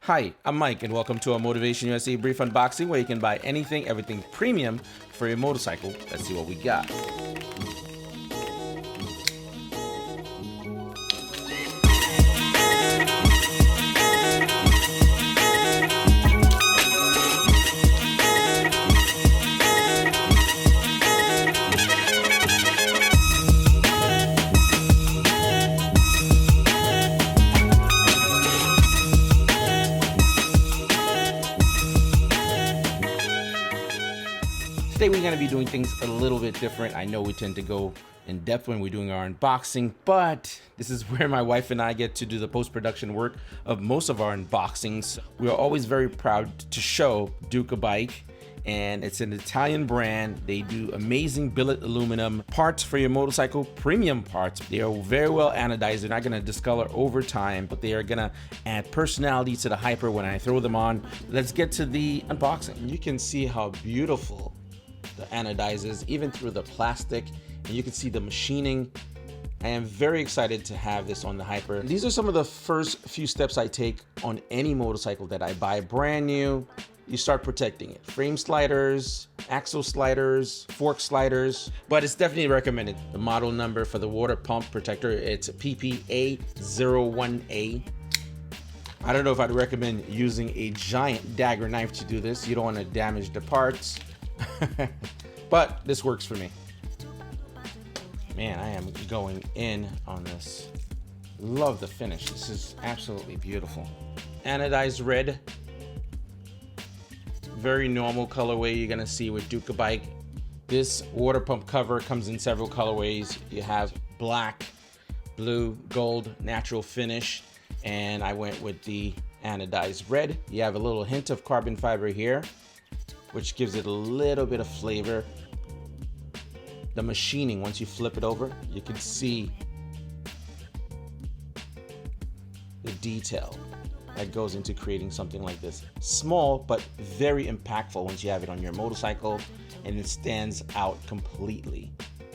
Hi, I'm Mike, and welcome to a Motivation USA brief unboxing where you can buy anything, everything premium for your motorcycle. Let's see what we got. Today we're going to be doing things a little bit different. I know we tend to go in depth when we're doing our unboxing, but this is where my wife and I get to do the post-production work of most of our unboxings. We are always very proud to show Ducabike, and it's an Italian brand. They do amazing billet aluminum parts for your motorcycle, premium parts. They are very well anodized. They're not going to discolor over time, but they are going to add personality to the Hyper when I throw them on. Let's get to the unboxing. You can see how beautiful the anodizes, even through the plastic, and you can see the machining. I am very excited to have this on the Hyper. These are some of the first few steps I take on any motorcycle that I buy brand new. You start protecting it. Frame sliders, axle sliders, fork sliders, but it's definitely recommended. The model number for the water pump protector, it's PPA01A. I don't know if I'd recommend using a giant dagger knife to do this. You don't want to damage the parts. But this works for me. Man, I am going in on this. Love the finish. This is absolutely beautiful. Anodized red. Very normal colorway you're gonna see with Ducabike. This water pump cover comes in several colorways. You have black, blue, gold, natural finish, and I went with the anodized red. You have a little hint of carbon fiber here, which gives it a little bit of flavor. The machining, once you flip it over, you can see the detail that goes into creating something like this. Small, but very impactful once you have it on your motorcycle, and it stands out completely.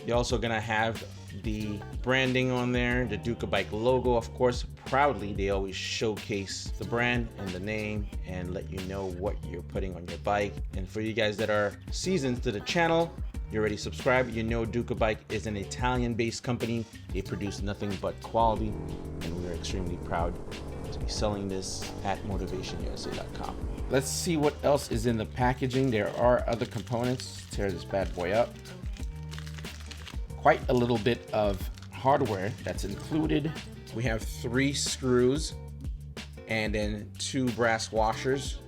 You're also gonna have the branding on there, the Ducabike logo, of course. Proudly, they always showcase the brand and the name and let you know what you're putting on your bike. And for you guys that are seasoned to the channel, you're already subscribed, you know Ducabike is an Italian-based company. They produce nothing but quality, and we're extremely proud to be selling this at MotovationUSA.com. Let's see what else is in the packaging. There are other components. Tear this bad boy up. Quite a little bit of hardware that's included. We have 3 screws and then 2 brass washers.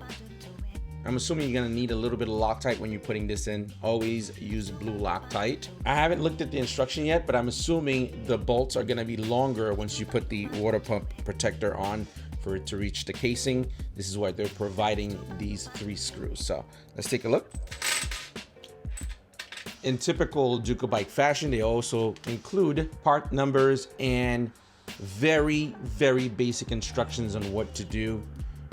I'm assuming you're gonna need a little bit of Loctite when you're putting this in. Always use blue Loctite. I haven't looked at the instruction yet, but I'm assuming the bolts are gonna be longer once you put the water pump protector on for it to reach the casing. This is why they're providing these 3 screws. So let's take a look. In typical Ducabike fashion, they also include part numbers and very, very basic instructions on what to do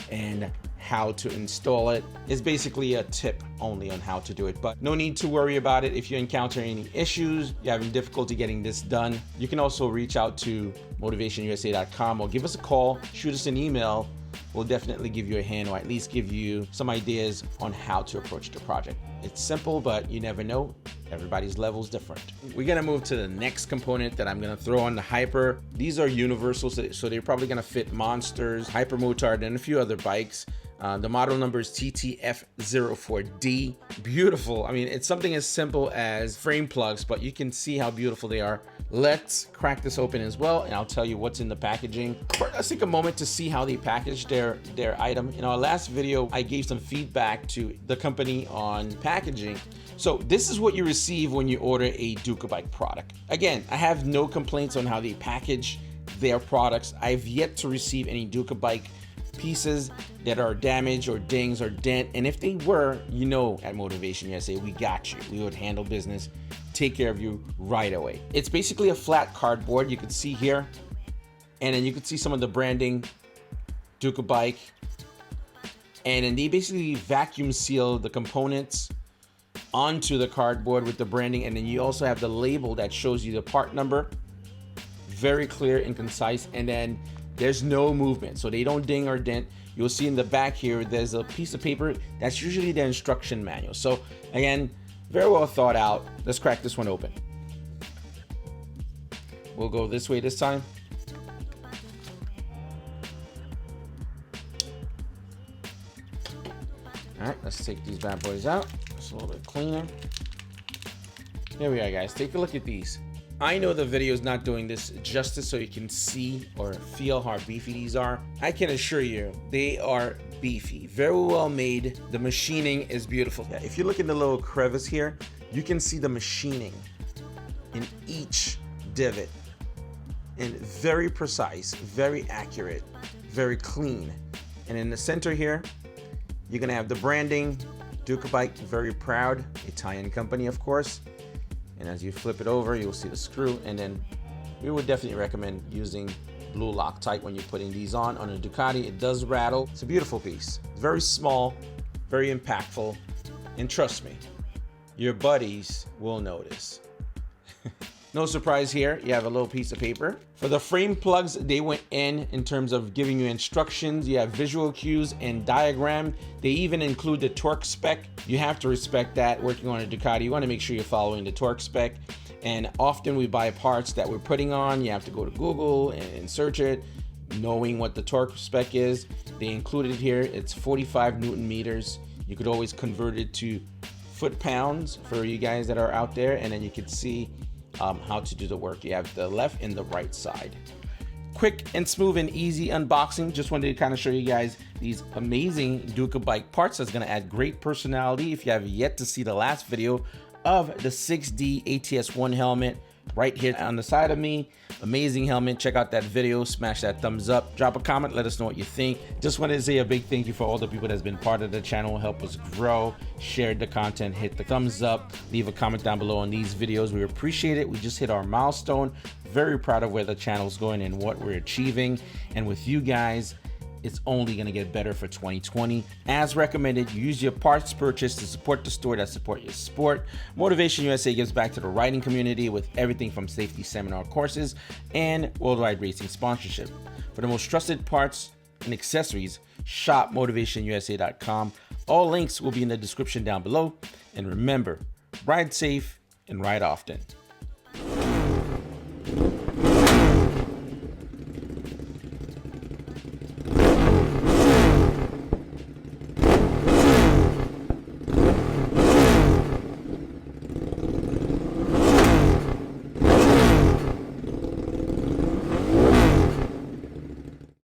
and how to install it. It's basically a tip only on how to do it, but no need to worry about it. If you encounter any issues, you're having difficulty getting this done, you can also reach out to MotovationUSA.com or give us a call, shoot us an email. We'll definitely give you a hand, or at least give you some ideas on how to approach the project. It's simple, but you never know. Everybody's level is different. We're gonna move to the next component that I'm gonna throw on the Hyper. These are universal, so they're probably gonna fit Monsters, Hyper Motard, and a few other bikes. The model number is TTF04D. Beautiful. I mean, it's something as simple as frame plugs, but you can see how beautiful they are. Let's crack this open as well, and I'll tell you what's in the packaging. Let's take a moment to see how they package their item. In our last video, I gave some feedback to the company on packaging. So this is what you receive when you order a Ducabike product. Again, I have no complaints on how they package their products. I've yet to receive any Ducabike pieces that are damaged or dings or dent, and if they were, you know, at Motivation USA, we got you. We would handle business, take care of you right away. It's basically a flat cardboard, you can see here, and then you can see some of the branding, Ducabike, and then they basically vacuum seal the components onto the cardboard with the branding, and then you also have the label that shows you the part number, very clear and concise, and then There's no movement, so they don't ding or dent. You'll see in the back here, there's a piece of paper. That's usually the instruction manual. So again, very well thought out. Let's crack this one open. We'll go this way this time. All right, let's take these bad boys out. It's a little bit cleaner. There we are, guys. Take a look at these. I know the video is not doing this justice so you can see or feel how beefy these are. I can assure you, they are beefy. Very well made. The machining is beautiful. If you look in the little crevice here, you can see the machining in each divot. And very precise, very accurate, very clean. And in the center here, you're gonna have the branding, Ducabike, very proud, Italian company, of course. And as you flip it over, you'll see the screw. And then we would definitely recommend using blue Loctite when you're putting these on a Ducati. It does rattle. It's a beautiful piece. It's very small, very impactful. And trust me, your buddies will notice. No surprise here, you have a little piece of paper. For the frame plugs, they went in terms of giving you instructions. You have visual cues and diagram. They even include the torque spec. You have to respect that working on a Ducati. You wanna make sure you're following the torque spec. And often we buy parts that we're putting on. You have to go to Google and search it, knowing what the torque spec is. They included here, it's 45 Newton meters. You could always convert it to foot-pounds for you guys that are out there, and then you could see how to do the work. You have the left and the right side. Quick and smooth and easy unboxing. Just wanted to kind of show you guys these amazing Ducabike parts that's going to add great personality. If you have yet to see the last video of the 6D ATS1 helmet, right here on the side of me, amazing helmet. Check out that video, smash that thumbs up, drop a comment, let us know what you think. Just wanted to say a big thank you for all the people that's been part of the channel, help us grow, shared the content, hit the thumbs up, leave a comment down below on these videos. We appreciate it. We just hit our milestone. Very proud of where the channel's going and what we're achieving. And with you guys, it's only going to get better for 2020. As recommended, use your parts purchase to support the store that support your sport. Motivation USA gives back to the riding community with everything from safety seminar courses and worldwide racing sponsorship. For the most trusted parts and accessories, shop MotivationUSA.com. All links will be in the description down below. And remember, ride safe and ride often.